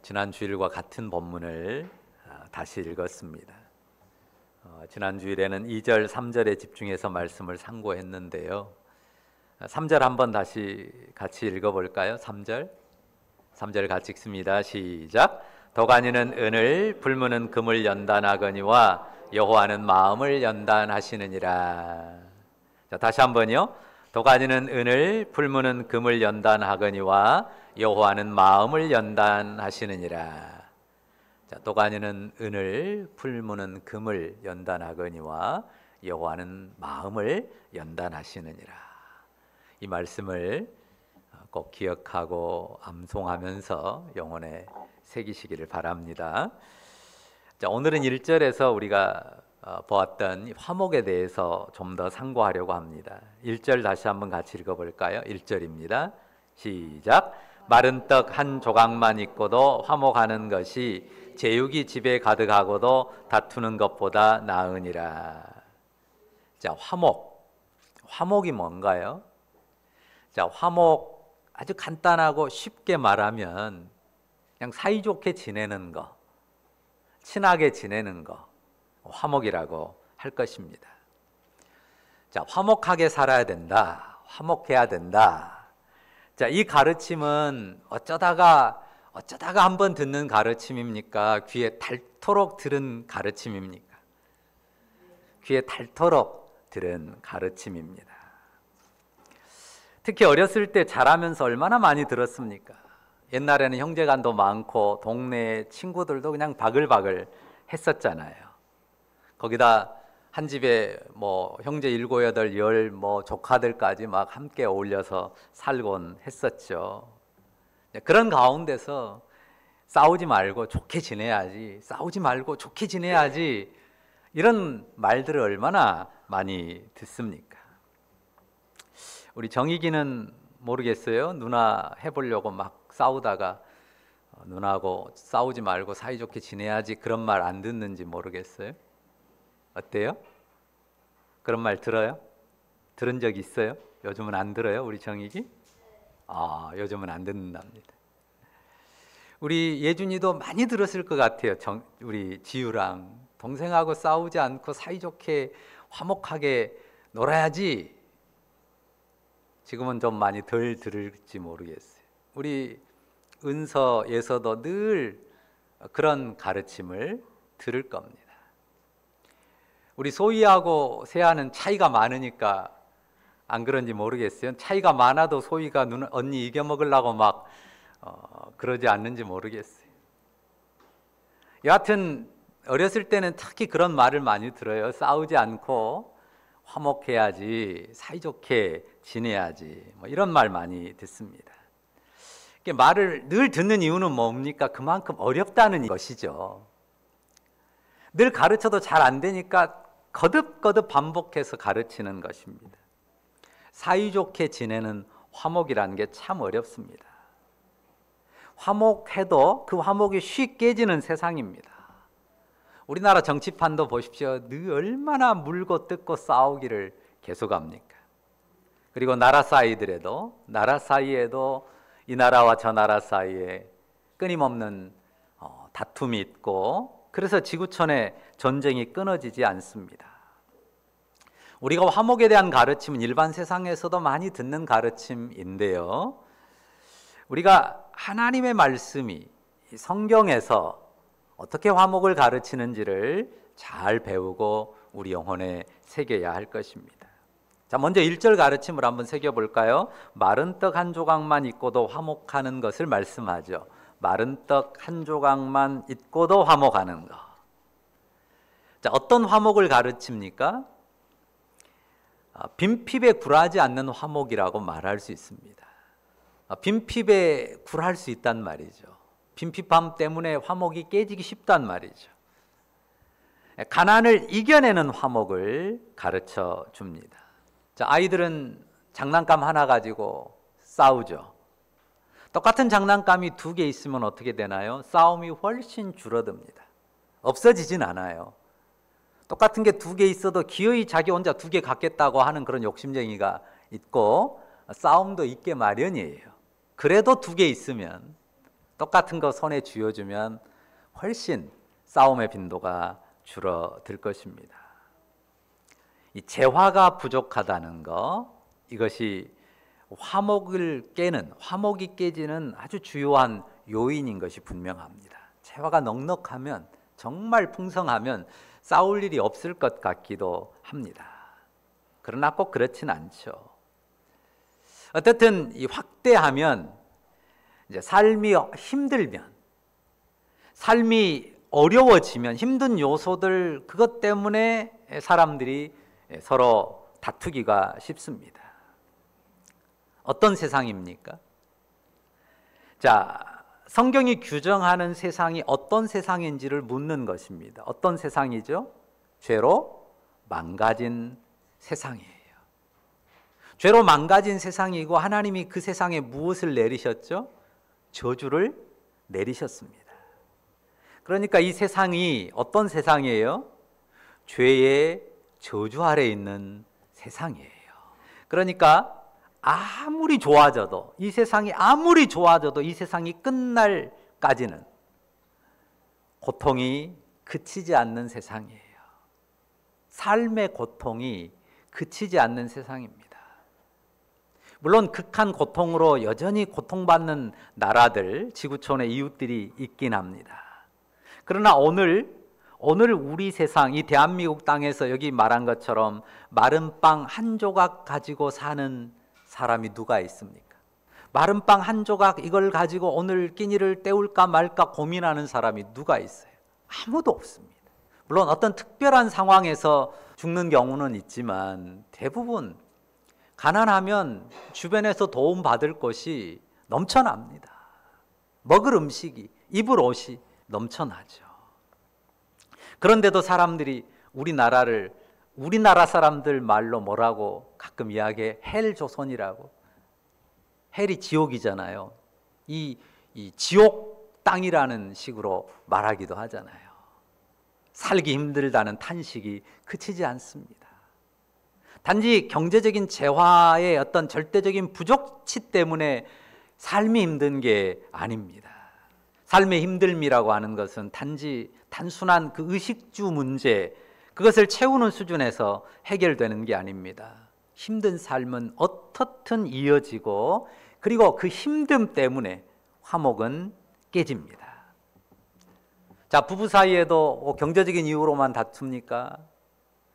지난 주일과 같은 본문을 다시 읽었습니다. 지난 주일에는 2절, 3절에 집중해서 말씀을 상고했는데요. 3절 한번 다시 같이 읽어볼까요? 3절 같이 읽습니다. 시작. 도가니는 은을, 불무는 금을 연단하거니와 여호와는 마음을 연단하시느니라. 자, 다시 한번요. 도가니는 은을, 불무는 금을 연단하거니와 여호와는 마음을 연단하시느니라. 자, 도가니는 은을, 불무는 금을 연단하거니와 여호와는 마음을 연단하시느니라. 이 말씀을 꼭 기억하고 암송하면서 영혼에 새기시기를 바랍니다. 자, 오늘은 1절에서 우리가 보았던 화목에 대해서 좀 더 상고하려고 합니다. 1절 다시 한번 같이 읽어볼까요? 1절입니다. 시작. 마른 떡 한 조각만 있고도 화목하는 것이 제육이 집에 가득하고도 다투는 것보다 나으니라. 자, 화목이 뭔가요? 자, 화목 아주 간단하고 쉽게 말하면 그냥 사이좋게 지내는 거, 친하게 지내는 거, 화목이라고 할 것입니다. 자, 화목하게 살아야 된다, 화목해야 된다. 자, 이 가르침은 어쩌다가 한번 듣는 가르침입니까? 귀에 닳도록 들은 가르침입니까? 귀에 닳도록 들은 가르침입니다. 특히 어렸을 때 자라면서 얼마나 많이 들었습니까? 옛날에는 형제간도 많고 동네 친구들도 그냥 바글바글 했었잖아요. 거기다 한 집에 뭐 형제 7, 8, 10 뭐 조카들까지 막 함께 어울려서 살곤 했었죠. 그런 가운데서 싸우지 말고 좋게 지내야지, 싸우지 말고 좋게 지내야지, 이런 말들을 얼마나 많이 듣습니까? 우리 정익이는 모르겠어요. 누나 해보려고 막 싸우다가 누나하고 싸우지 말고 사이좋게 지내야지 그런 말 안 듣는지 모르겠어요. 어때요? 그런 말 들어요? 들은 적 있어요? 요즘은 안 들어요? 우리 정익이? 요즘은 안 듣는답니다. 우리 예준이도 많이 들었을 것 같아요. 우리 지유랑 동생하고 싸우지 않고 사이좋게 화목하게 놀아야지. 지금은 좀 많이 덜 들을지 모르겠어요. 우리 은서, 예서도 늘 그런 가르침을 들을 겁니다. 우리 소희하고 세아는 차이가 많으니까 안 그런지 모르겠어요. 차이가 많아도 소희가 언니 이겨먹으려고 막 그러지 않는지 모르겠어요. 여하튼 어렸을 때는 특히 그런 말을 많이 들어요. 싸우지 않고 화목해야지, 사이좋게 지내야지, 뭐 이런 말 많이 듣습니다. 말을 늘 듣는 이유는 뭡니까? 그만큼 어렵다는 것이죠. 늘 가르쳐도 잘 안 되니까 거듭거듭 반복해서 가르치는 것입니다. 사이좋게 지내는 화목이라는 게 참 어렵습니다. 화목해도 그 화목이 쉽게 깨지는 세상입니다. 우리나라 정치판도 보십시오. 늘 얼마나 물고 뜯고 싸우기를 계속합니까? 그리고 나라 사이에도 이 나라와 저 나라 사이에 끊임없는 다툼이 있고, 그래서 지구촌에 전쟁이 끊어지지 않습니다. 우리가 화목에 대한 가르침은 일반 세상에서도 많이 듣는 가르침인데요. 우리가 하나님의 말씀이 성경에서 어떻게 화목을 가르치는지를 잘 배우고 우리 영혼에 새겨야 할 것입니다. 자, 먼저 1절 가르침을 한번 새겨볼까요? 마른 떡 한 조각만 있고도 화목하는 것을 말씀하죠. 마른 떡 한 조각만 있고도 화목하는 것. 자, 어떤 화목을 가르칩니까? 빈핍에 굴하지 않는 화목이라고 말할 수 있습니다. 빈핍에 굴할 수 있단 말이죠. 빈핍함 때문에 화목이 깨지기 쉽단 말이죠. 가난을 이겨내는 화목을 가르쳐 줍니다. 자, 아이들은 장난감 하나 가지고 싸우죠. 똑같은 장난감이 2개 있으면 어떻게 되나요? 싸움이 훨씬 줄어듭니다. 없어지진 않아요. 똑같은 게 2개 있어도 기어이 자기 혼자 2개 갖겠다고 하는 그런 욕심쟁이가 있고 싸움도 있게 마련이에요. 그래도 2개 있으면 똑같은 거 손에 쥐어주면 훨씬 싸움의 빈도가 줄어들 것입니다. 이 재화가 부족하다는 거, 이것이 화목이 깨지는 아주 주요한 요인인 것이 분명합니다. 재화가 넉넉하면, 정말 풍성하면 싸울 일이 없을 것 같기도 합니다. 그러나 꼭 그렇진 않죠. 어쨌든 이 확대하면 이제 삶이 힘들면, 삶이 어려워지면 힘든 요소들, 그것 때문에 사람들이 서로 다투기가 쉽습니다. 어떤 세상입니까? 자, 성경이 규정하는 세상이 어떤 세상인지를 묻는 것입니다. 어떤 세상이죠? 죄로 망가진 세상이에요. 죄로 망가진 세상이고, 하나님이 그 세상에 무엇을 내리셨죠? 저주를 내리셨습니다. 그러니까 이 세상이 어떤 세상이에요? 죄의 저주 아래 있는 세상이에요. 그러니까 아무리 좋아져도, 이 세상이 아무리 좋아져도 이 세상이 끝날까지는 고통이 그치지 않는 세상이에요. 삶의 고통이 그치지 않는 세상입니다. 물론 극한 고통으로 여전히 고통받는 나라들, 지구촌의 이웃들이 있긴 합니다. 그러나 오늘 우리 세상, 이 대한민국 땅에서 여기 말한 것처럼 마른 빵 한 조각 가지고 사는 사람이 누가 있습니까? 마른 빵 한 조각, 이걸 가지고 오늘 끼니를 때울까 말까 고민하는 사람이 누가 있어요? 아무도 없습니다. 물론 어떤 특별한 상황에서 죽는 경우는 있지만, 대부분 가난하면 주변에서 도움받을 것이 넘쳐납니다. 먹을 음식이, 입을 옷이 넘쳐나죠. 그런데도 사람들이 우리나라 사람들 말로 뭐라고 가끔 이야기해? 헬조선이라고. 헬이 지옥이잖아요. 이 지옥 땅이라는 식으로 말하기도 하잖아요. 살기 힘들다는 탄식이 그치지 않습니다. 단지 경제적인 재화의 어떤 절대적인 부족치 때문에 삶이 힘든 게 아닙니다. 삶의 힘듦이라고 하는 것은 단순한 그 의식주 문제, 그것을 채우는 수준에서 해결되는 게 아닙니다. 힘든 삶은 어떻든 이어지고, 그리고 그 힘듦 때문에 화목은 깨집니다. 자, 부부 사이에도 경제적인 이유로만 다툽니까?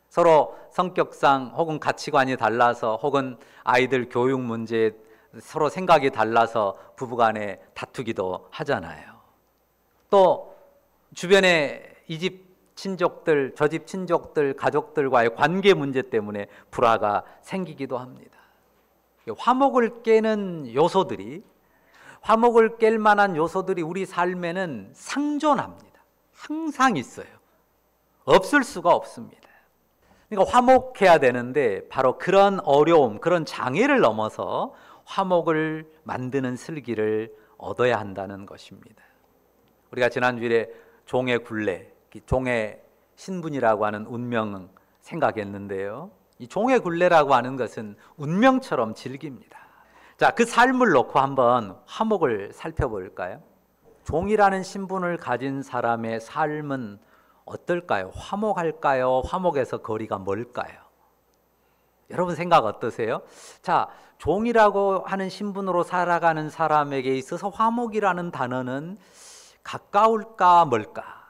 서로 성격상 혹은 가치관이 달라서, 혹은 아이들 교육 문제 서로 생각이 달라서 부부간에 다투기도 하잖아요. 또 주변에 이 집 친족들, 저 집 친족들, 가족들과의 관계 문제 때문에 불화가 생기기도 합니다. 화목을 깨는 요소들이, 화목을 깰 만한 요소들이 우리 삶에는 상존합니다. 항상 있어요. 없을 수가 없습니다. 그러니까 화목해야 되는데, 바로 그런 어려움, 그런 장애를 넘어서 화목을 만드는 슬기를 얻어야 한다는 것입니다. 우리가 지난주에 종의 굴레, 종의 신분이라고 하는 운명 생각했는데요. 이 종의 굴레라고 하는 것은 운명처럼 질깁니다. 자, 그 삶을 놓고 한번 화목을 살펴볼까요? 종이라는 신분을 가진 사람의 삶은 어떨까요? 화목할까요? 화목에서 거리가 멀까요? 여러분 생각 어떠세요? 자, 종이라고 하는 신분으로 살아가는 사람에게 있어서 화목이라는 단어는 가까울까 멀까?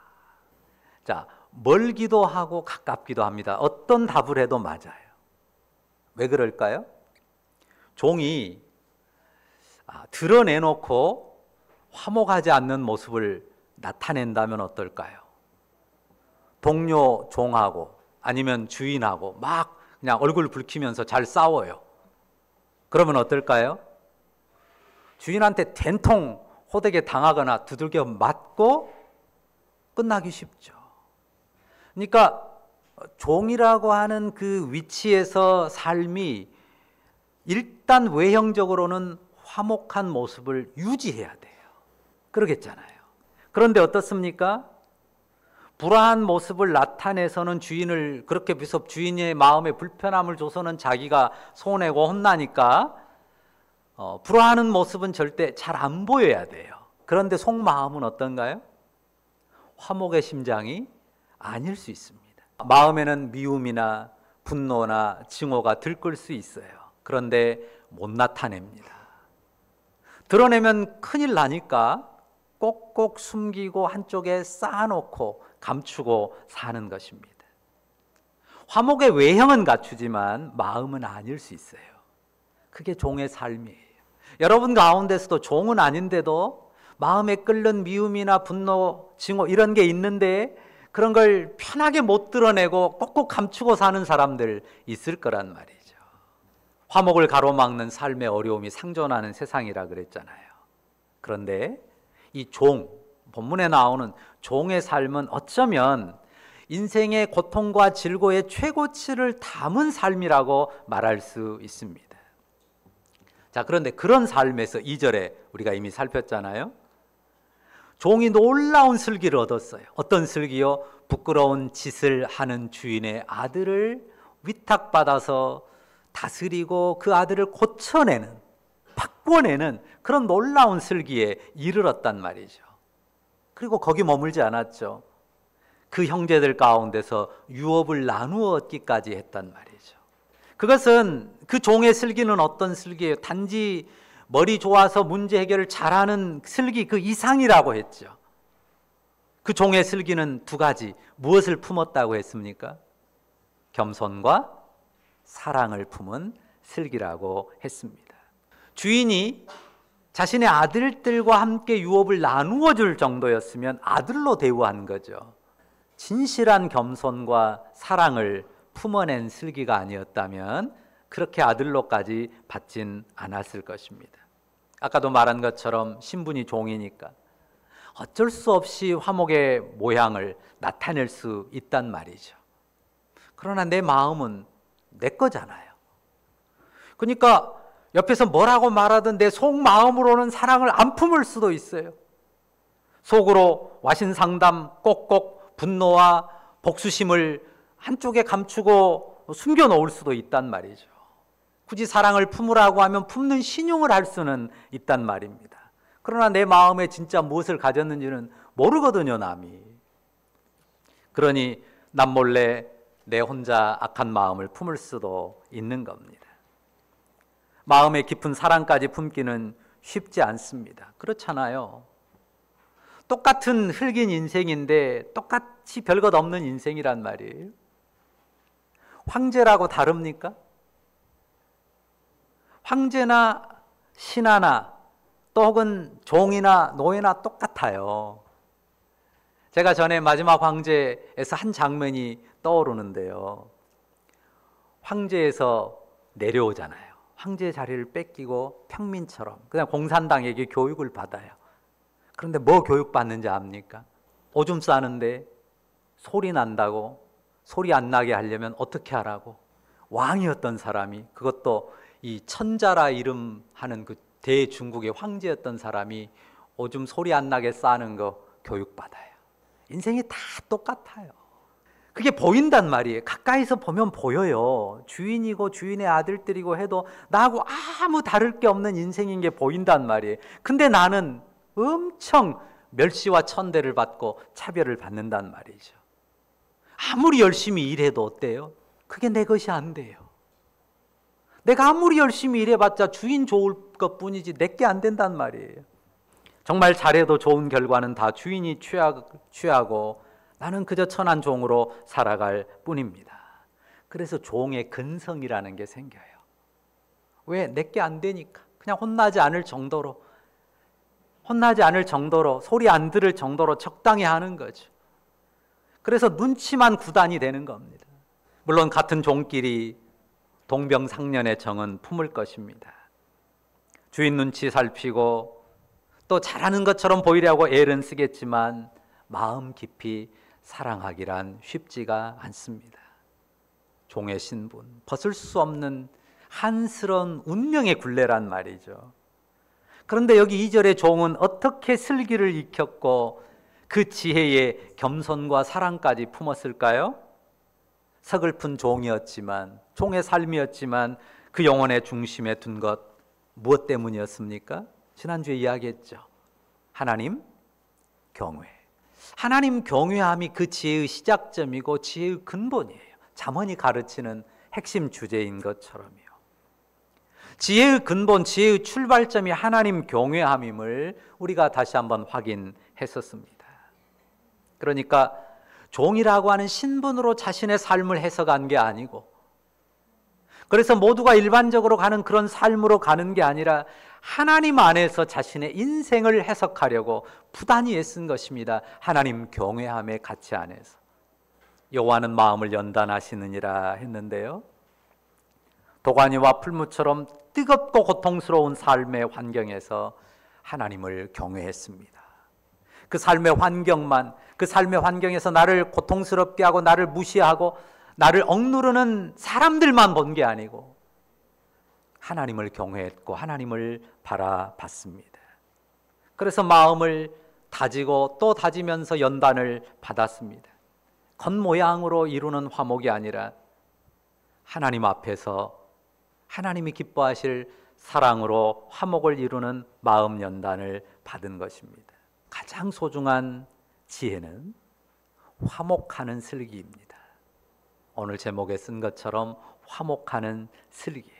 자, 멀기도 하고 가깝기도 합니다. 어떤 답을 해도 맞아요. 왜 그럴까요? 종이 드러내놓고 화목하지 않는 모습을 나타낸다면 어떨까요? 동료 종하고 아니면 주인하고 막 그냥 얼굴 붉히면서 잘 싸워요. 그러면 어떨까요? 주인한테 된통 호되게 당하거나 두들겨 맞고 끝나기 쉽죠. 그러니까 종이라고 하는 그 위치에서 삶이 일단 외형적으로는 화목한 모습을 유지해야 돼요. 그러겠잖아요. 그런데 어떻습니까? 불화한 모습을 나타내서는 주인을 그렇게 비서 주인의 마음에 불편함을 줘서는 자기가 손해고 혼나니까 불화하는 모습은 절대 잘 안 보여야 돼요. 그런데 속마음은 어떤가요? 화목의 심장이 아닐 수 있습니다. 마음에는 미움이나 분노나 증오가 들끓을 수 있어요. 그런데 못 나타냅니다. 드러내면 큰일 나니까 꼭꼭 숨기고 한쪽에 쌓아놓고 감추고 사는 것입니다. 화목의 외형은 갖추지만 마음은 아닐 수 있어요. 그게 종의 삶이에요. 여러분 가운데서도 종은 아닌데도 마음에 끓는 미움이나 분노, 증오 이런 게 있는데 그런 걸 편하게 못 드러내고 꼭꼭 감추고 사는 사람들 있을 거란 말이죠. 화목을 가로막는 삶의 어려움이 상존하는 세상이라 그랬잖아요. 그런데 이 종, 본문에 나오는 종의 삶은 어쩌면 인생의 고통과 즐거움의 최고치를 담은 삶이라고 말할 수 있습니다. 자, 그런데 그런 삶에서 2절에 우리가 이미 살폈잖아요. 종이 놀라운 슬기를 얻었어요. 어떤 슬기요? 부끄러운 짓을 하는 주인의 아들을 위탁받아서 다스리고 그 아들을 고쳐내는, 바꿔내는 그런 놀라운 슬기에 이르렀단 말이죠. 그리고 거기 머물지 않았죠. 그 형제들 가운데서 유업을 나누어 얻기까지 했단 말이죠. 그것은 그 종의 슬기는 어떤 슬기예요? 단지 머리 좋아서 문제 해결을 잘하는 슬기 그 이상이라고 했죠. 그 종의 슬기는 두 가지, 무엇을 품었다고 했습니까? 겸손과 사랑을 품은 슬기라고 했습니다. 주인이 자신의 아들들과 함께 유업을 나누어 줄 정도였으면 아들로 대우한 거죠. 진실한 겸손과 사랑을 품어낸 슬기가 아니었다면 그렇게 아들로까지 받진 않았을 것입니다. 아까도 말한 것처럼 신분이 종이니까 어쩔 수 없이 화목의 모양을 나타낼 수 있단 말이죠. 그러나 내 마음은 내 거잖아요. 그러니까 옆에서 뭐라고 말하든 내 속마음으로는 사랑을 안 품을 수도 있어요. 속으로 와신상담 꼭꼭 분노와 복수심을 한쪽에 감추고 숨겨놓을 수도 있단 말이죠. 굳이 사랑을 품으라고 하면 품는 신용을 할 수는 있단 말입니다. 그러나 내 마음에 진짜 무엇을 가졌는지는 모르거든요, 남이. 그러니 남몰래 내 혼자 악한 마음을 품을 수도 있는 겁니다. 마음의 깊은 사랑까지 품기는 쉽지 않습니다. 그렇잖아요. 똑같은 흙인 인생인데 똑같이 별것 없는 인생이란 말이에요. 황제라고 다릅니까? 황제나 신하나 또 혹은 종이나 노예나 똑같아요. 제가 전에 마지막 황제에서 한 장면이 떠오르는데요. 황제에서 내려오잖아요. 황제의 자리를 뺏기고 평민처럼 그냥 공산당에게 교육을 받아요. 그런데 뭐 교육받는지 압니까? 오줌 싸는데 소리 난다고, 소리 안 나게 하려면 어떻게 하라고? 왕이었던 사람이, 그것도 이 천자라 이름하는 그 대중국의 황제였던 사람이 오줌 소리 안 나게 싸는 거 교육받아요. 인생이 다 똑같아요. 그게 보인단 말이에요. 가까이서 보면 보여요. 주인이고 주인의 아들들이고 해도 나하고 아무 다를 게 없는 인생인 게 보인단 말이에요. 근데 나는 엄청 멸시와 천대를 받고 차별을 받는단 말이죠. 아무리 열심히 일해도 어때요? 그게 내 것이 안 돼요. 내가 아무리 열심히 일해봤자 주인 좋을 것뿐이지 내게 안 된단 말이에요. 정말 잘해도 좋은 결과는 다 주인이 취하고 나는 그저 천한 종으로 살아갈 뿐입니다. 그래서 종의 근성이라는 게 생겨요. 왜? 내게 안 되니까. 그냥 혼나지 않을 정도로 소리 안 들을 정도로 적당히 하는 거죠. 그래서 눈치만 구단이 되는 겁니다. 물론 같은 종끼리 동병상련의 정은 품을 것입니다. 주인 눈치 살피고 또 잘하는 것처럼 보이려고 애를 쓰겠지만 마음 깊이 사랑하기란 쉽지가 않습니다. 종의 신분, 벗을 수 없는 한스러운 운명의 굴레란 말이죠. 그런데 여기 2절의 종은 어떻게 슬기를 익혔고 그 지혜에 겸손과 사랑까지 품었을까요? 서글픈 종이었지만, 종의 삶이었지만 그 영혼의 중심에 둔 것 무엇 때문이었습니까? 지난주에 이야기했죠. 하나님 경외. 하나님 경외함이 그 지혜의 시작점이고 지혜의 근본이에요. 잠언이 가르치는 핵심 주제인 것처럼요. 지혜의 근본, 지혜의 출발점이 하나님 경외함임을 우리가 다시 한번 확인했었습니다. 그러니까 종이라고 하는 신분으로 자신의 삶을 해석한 게 아니고, 그래서 모두가 일반적으로 가는 그런 삶으로 가는 게 아니라 하나님 안에서 자신의 인생을 해석하려고 부단히 애쓴 것입니다. 하나님 경외함의 가치 안에서. 여호와는 마음을 연단하시느니라 했는데요, 도가니와 풀무처럼 뜨겁고 고통스러운 삶의 환경에서 하나님을 경외했습니다. 그 삶의 환경만, 그 삶의 환경에서 나를 고통스럽게 하고 나를 무시하고 나를 억누르는 사람들만 본 게 아니고 하나님을 경외했고 하나님을 바라봤습니다. 그래서 마음을 다지고 또 다지면서 연단을 받았습니다. 겉모양으로 이루는 화목이 아니라 하나님 앞에서 하나님이 기뻐하실 사랑으로 화목을 이루는 마음 연단을 받은 것입니다. 가장 소중한 지혜는 화목하는 슬기입니다. 오늘 제목에 쓴 것처럼 화목하는 슬기예요.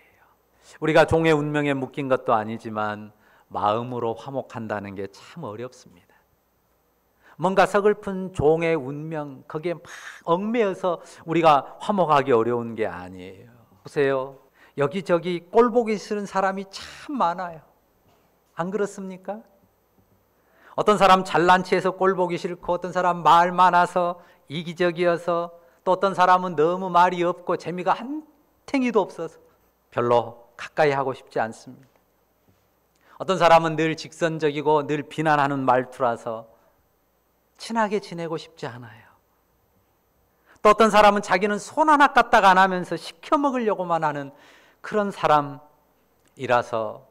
우리가 종의 운명에 묶인 것도 아니지만 마음으로 화목한다는 게 참 어렵습니다. 뭔가 서글픈 종의 운명, 거기에 막 얽매여서 우리가 화목하기 어려운 게 아니에요. 보세요. 여기저기 꼴보기 싫은 사람이 참 많아요. 안 그렇습니까? 어떤 사람 잘난 체해서 꼴보기 싫고, 어떤 사람 말 많아서 이기적이어서, 또 어떤 사람은 너무 말이 없고 재미가 한 탱이도 없어서 별로 가까이 하고 싶지 않습니다. 어떤 사람은 늘 직선적이고 늘 비난하는 말투라서 친하게 지내고 싶지 않아요. 또 어떤 사람은 자기는 손 하나 까딱 안 하면서 시켜 먹으려고만 하는 그런 사람이라서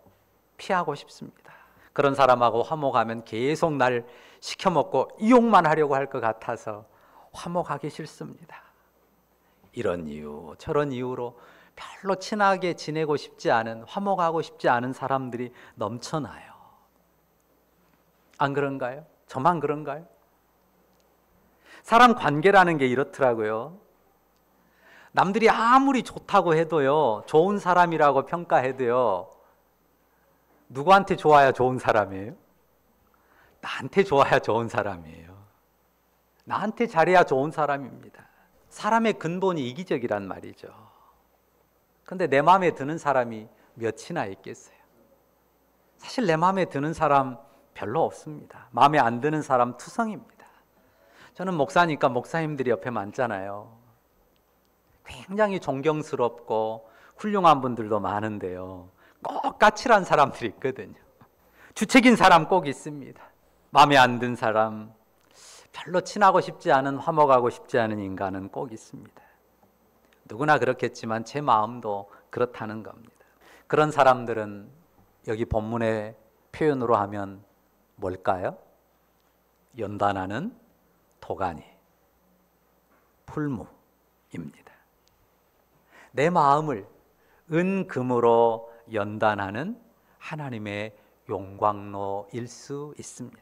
피하고 싶습니다. 그런 사람하고 화목하면 계속 날 시켜 먹고 이용만 하려고 할 것 같아서 화목하기 싫습니다. 이런 이유, 저런 이유로 별로 친하게 지내고 싶지 않은, 화목하고 싶지 않은 사람들이 넘쳐나요. 안 그런가요? 저만 그런가요? 사람 관계라는 게 이렇더라고요. 남들이 아무리 좋다고 해도요, 좋은 사람이라고 평가해도요, 누구한테 좋아야 좋은 사람이에요? 나한테 좋아야 좋은 사람이에요. 나한테 잘해야 좋은 사람입니다. 사람의 근본이 이기적이란 말이죠. 근데 내 마음에 드는 사람이 몇이나 있겠어요? 사실 내 마음에 드는 사람 별로 없습니다. 마음에 안 드는 사람 투성입니다. 저는 목사니까 목사님들이 옆에 많잖아요. 굉장히 존경스럽고 훌륭한 분들도 많은데요, 꼭 까칠한 사람들이 있거든요. 주책인 사람 꼭 있습니다. 마음에 안 든 사람, 별로 친하고 싶지 않은, 화목하고 싶지 않은 인간은 꼭 있습니다. 누구나 그렇겠지만 제 마음도 그렇다는 겁니다. 그런 사람들은 여기 본문의 표현으로 하면 뭘까요? 연단하는 도가니, 풀무입니다. 내 마음을 은금으로 연단하는 하나님의 용광로일 수 있습니다.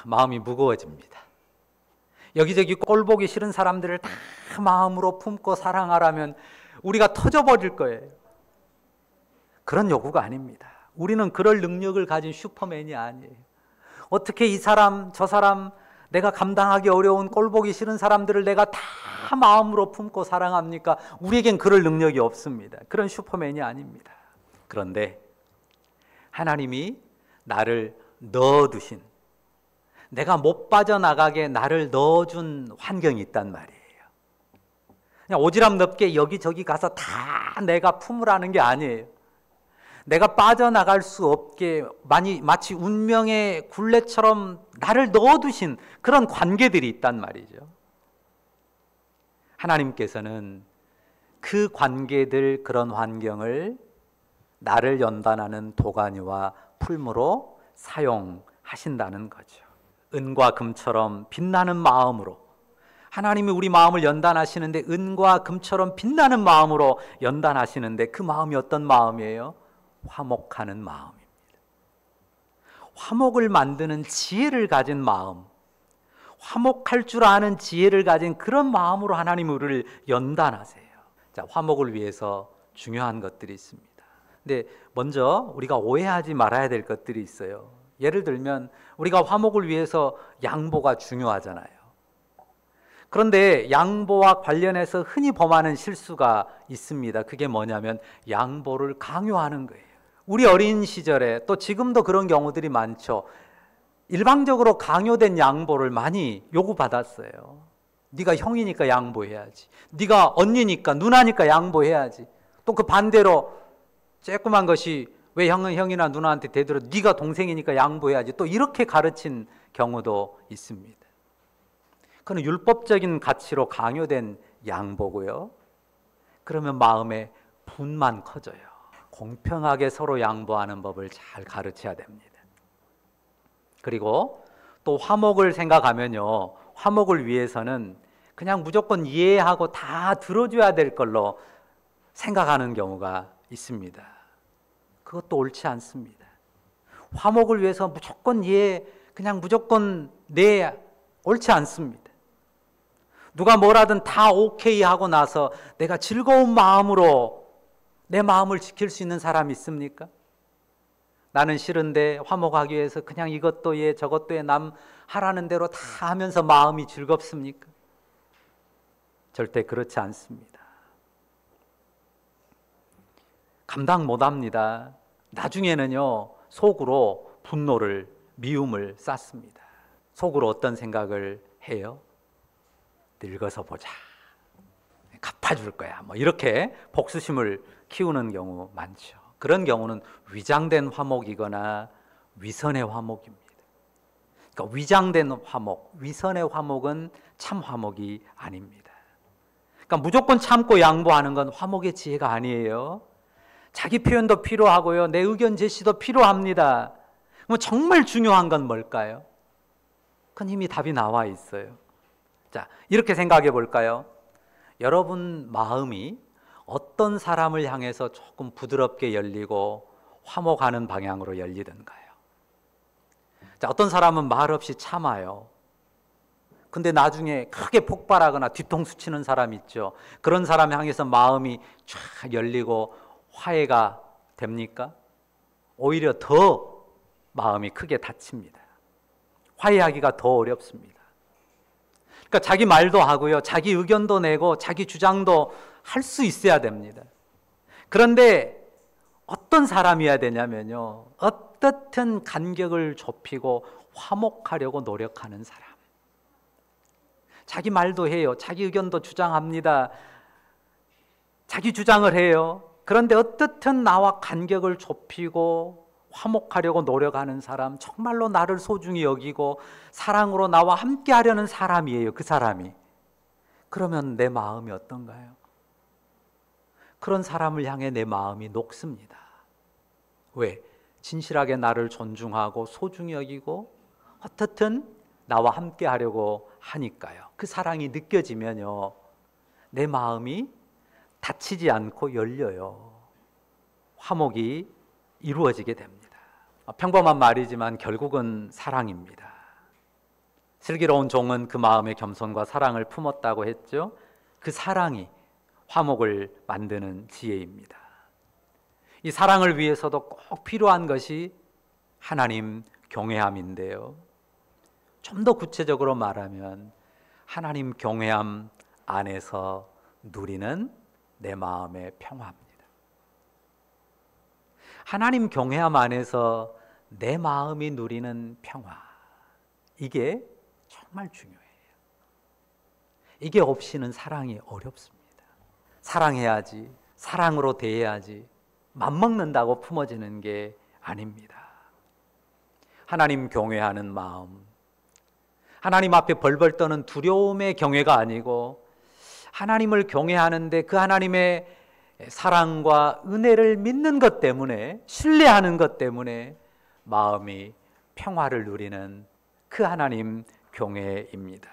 마음이 무거워집니다. 여기저기 꼴보기 싫은 사람들을 다 마음으로 품고 사랑하라면 우리가 터져버릴 거예요. 그런 요구가 아닙니다. 우리는 그럴 능력을 가진 슈퍼맨이 아니에요. 어떻게 이 사람, 저 사람, 내가 감당하기 어려운 꼴보기 싫은 사람들을 내가 다 마음으로 품고 사랑합니까? 우리에겐 그럴 능력이 없습니다. 그런 슈퍼맨이 아닙니다. 그런데 하나님이 나를 넣어두신, 내가 못 빠져나가게 나를 넣어준 환경이 있단 말이에요. 그냥 오지랖 넓게 여기저기 가서 다 내가 품으라는 게 아니에요. 내가 빠져나갈 수 없게 마치 운명의 굴레처럼 나를 넣어두신 그런 관계들이 있단 말이죠. 하나님께서는 그 관계들, 그런 환경을 나를 연단하는 도가니와 풀무로 사용하신다는 거죠. 은과 금처럼 빛나는 마음으로, 하나님이 우리 마음을 연단하시는데 은과 금처럼 빛나는 마음으로 연단하시는데 그 마음이 어떤 마음이에요? 화목하는 마음입니다. 화목을 만드는 지혜를 가진 마음, 화목할 줄 아는 지혜를 가진 그런 마음으로 하나님 우리를 연단하세요. 자, 화목을 위해서 중요한 것들이 있습니다. 근데 먼저 우리가 오해하지 말아야 될 것들이 있어요. 예를 들면 우리가 화목을 위해서 양보가 중요하잖아요. 그런데 양보와 관련해서 흔히 범하는 실수가 있습니다. 그게 뭐냐면 양보를 강요하는 거예요. 우리 어린 시절에 또 지금도 그런 경우들이 많죠. 일방적으로 강요된 양보를 많이 요구받았어요. 네가 형이니까 양보해야지. 네가 언니니까 누나니까 양보해야지. 또 그 반대로 쬐끄만 것이 왜 형이나 누나한테 대들어 네가 동생이니까 양보해야지. 또 이렇게 가르친 경우도 있습니다. 그건 율법적인 가치로 강요된 양보고요. 그러면 마음에 분만 커져요. 공평하게 서로 양보하는 법을 잘 가르쳐야 됩니다. 그리고 또 화목을 생각하면요, 화목을 위해서는 그냥 무조건 이해하고 다 들어줘야 될 걸로 생각하는 경우가 있습니다. 그것도 옳지 않습니다. 화목을 위해서 무조건 그냥 무조건 옳지 않습니다. 누가 뭐라든 다 오케이 하고 나서 내가 즐거운 마음으로 내 마음을 지킬 수 있는 사람이 있습니까? 나는 싫은데 화목하기 위해서 그냥 이것도 저것도 남 하라는 대로 다 하면서 마음이 즐겁습니까? 절대 그렇지 않습니다. 감당 못합니다. 나중에는요, 속으로 분노를, 미움을 쌓습니다. 속으로 어떤 생각을 해요? 늙어서 보자. 갚아줄 거야. 이렇게 복수심을 키우는 경우 많죠. 그런 경우는 위장된 화목이거나 위선의 화목입니다. 그러니까 위장된 화목, 위선의 화목은 참 화목이 아닙니다. 그러니까 무조건 참고 양보하는 건 화목의 지혜가 아니에요. 자기 표현도 필요하고요. 내 의견 제시도 필요합니다. 그럼 정말 중요한 건 뭘까요? 그건 이미 답이 나와 있어요. 자, 이렇게 생각해 볼까요? 여러분 마음이 어떤 사람을 향해서 조금 부드럽게 열리고 화목하는 방향으로 열리던가요? 자, 어떤 사람은 말 없이 참아요. 근데 나중에 크게 폭발하거나 뒤통수 치는 사람 있죠. 그런 사람 향해서 마음이 쫙 열리고 화해가 됩니까? 오히려 더 마음이 크게 다칩니다. 화해하기가 더 어렵습니다. 그러니까 자기 말도 하고요, 자기 의견도 내고 자기 주장도 할 수 있어야 됩니다. 그런데 어떤 사람이어야 되냐면요, 어떻든 간격을 좁히고 화목하려고 노력하는 사람. 자기 말도 해요. 자기 의견도 주장합니다. 자기 주장을 해요. 그런데 어떻든 나와 간격을 좁히고 화목하려고 노력하는 사람, 정말로 나를 소중히 여기고 사랑으로 나와 함께 하려는 사람이에요. 그 사람이. 그러면 내 마음이 어떤가요? 그런 사람을 향해 내 마음이 녹습니다. 왜? 진실하게 나를 존중하고 소중히 여기고 어떻든 나와 함께 하려고 하니까요. 그 사랑이 느껴지면요, 내 마음이 다치지 않고 열려요. 화목이 이루어지게 됩니다. 평범한 말이지만 결국은 사랑입니다. 슬기로운 종은 그 마음의 겸손과 사랑을 품었다고 했죠. 그 사랑이 화목을 만드는 지혜입니다. 이 사랑을 위해서도 꼭 필요한 것이 하나님 경외함인데요. 좀 더 구체적으로 말하면 하나님 경외함 안에서 누리는 내 마음의 평화입니다. 하나님 경외함 안에서 내 마음이 누리는 평화, 이게 정말 중요해요. 이게 없이는 사랑이 어렵습니다. 사랑해야지, 사랑으로 대해야지, 맘먹는다고 품어지는 게 아닙니다. 하나님 경외하는 마음, 하나님 앞에 벌벌 떠는 두려움의 경외가 아니고 하나님을 경외하는데 그 하나님의 사랑과 은혜를 믿는 것 때문에, 신뢰하는 것 때문에 마음이 평화를 누리는 그 하나님 경외입니다.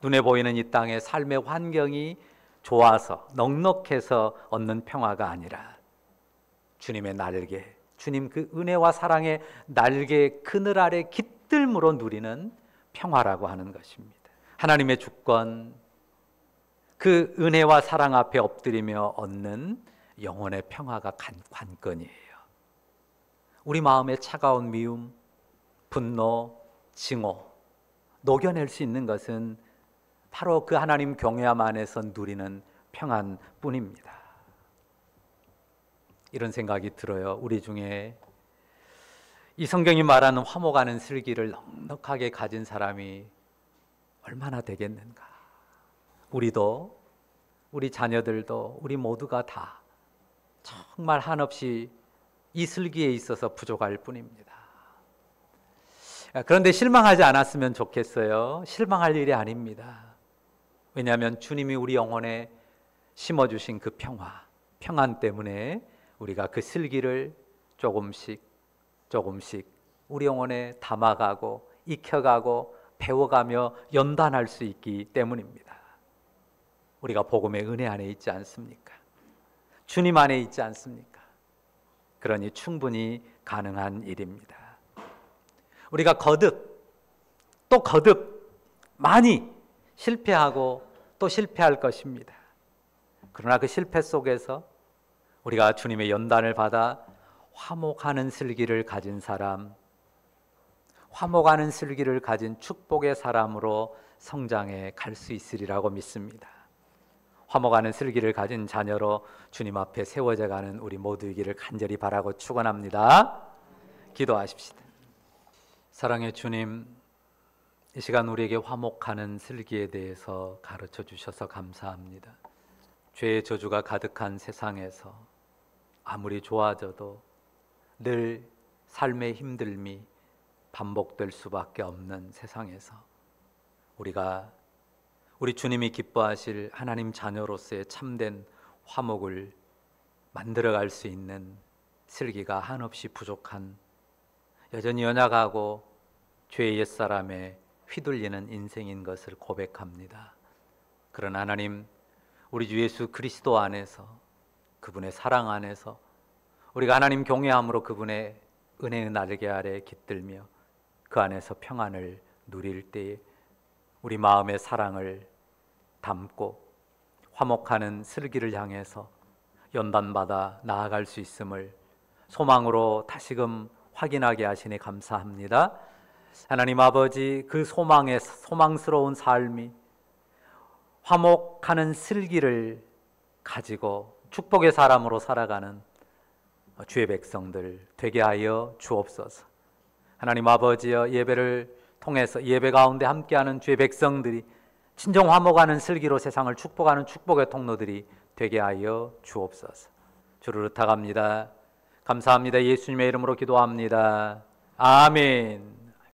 눈에 보이는 이 땅의 삶의 환경이 좋아서 넉넉해서 얻는 평화가 아니라 주님의 날개, 주님 그 은혜와 사랑의 날개 그늘 아래 깃들므로 누리는 평화라고 하는 것입니다. 하나님의 주권, 그 은혜와 사랑 앞에 엎드리며 얻는 영혼의 평화가 관건이에요. 우리 마음의 차가운 미움, 분노, 증오 녹여낼 수 있는 것은 바로 그 하나님 경외함 안에서 누리는 평안뿐입니다. 이런 생각이 들어요. 우리 중에 이 성경이 말하는 화목하는 슬기를 넉넉하게 가진 사람이 얼마나 되겠는가. 우리도, 우리 자녀들도, 우리 모두가 다 정말 한없이 이 슬기에 있어서 부족할 뿐입니다. 그런데 실망하지 않았으면 좋겠어요. 실망할 일이 아닙니다. 왜냐하면 주님이 우리 영혼에 심어주신 그 평안 때문에 우리가 그 슬기를 조금씩 우리 영혼에 담아가고 익혀가고 배워가며 연단할 수 있기 때문입니다. 우리가 복음의 은혜 안에 있지 않습니까? 주님 안에 있지 않습니까? 그러니 충분히 가능한 일입니다. 우리가 거듭 많이 실패하고 또 실패할 것입니다. 그러나 그 실패 속에서 우리가 주님의 연단을 받아 화목하는 슬기를 가진 사람, 화목하는 슬기를 가진 축복의 사람으로 성장해 갈 수 있으리라고 믿습니다. 화목하는 슬기를 가진 자녀로 주님 앞에 세워져 가는 우리 모두이기를 간절히 바라고 축원합니다. 기도하십시다. 사랑의 주님, 이 시간 우리에게 화목하는 슬기에 대해서 가르쳐 주셔서 감사합니다. 죄의 저주가 가득한 세상에서 아무리 좋아져도 늘 삶의 힘듦이 반복될 수밖에 없는 세상에서 우리가 우리 주님이 기뻐하실 하나님 자녀로서의 참된 화목을 만들어갈 수 있는 슬기가 한없이 부족한, 여전히 연약하고 죄의 옛사람에 휘둘리는 인생인 것을 고백합니다. 그러나 하나님, 우리 주 예수 그리스도 안에서, 그분의 사랑 안에서 우리가 하나님 경외함으로 그분의 은혜의 날개 아래 깃들며 그 안에서 평안을 누릴 때에 우리 마음의 사랑을 담고 화목하는 슬기를 향해서 연단받아 나아갈 수 있음을 소망으로 다시금 확인하게 하시니 감사합니다. 하나님 아버지, 그 소망스러운 삶이 화목하는 슬기를 가지고 축복의 사람으로 살아가는 주의 백성들 되게 하여 주옵소서. 하나님 아버지여, 예배를 통해서 예배 가운데 함께하는 주의 백성들이 진정 화목하는 슬기로 세상을 축복하는 축복의 통로들이 되게 하여 주옵소서. 주를 의탁합니다. 감사합니다. 예수님의 이름으로 기도합니다. 아멘.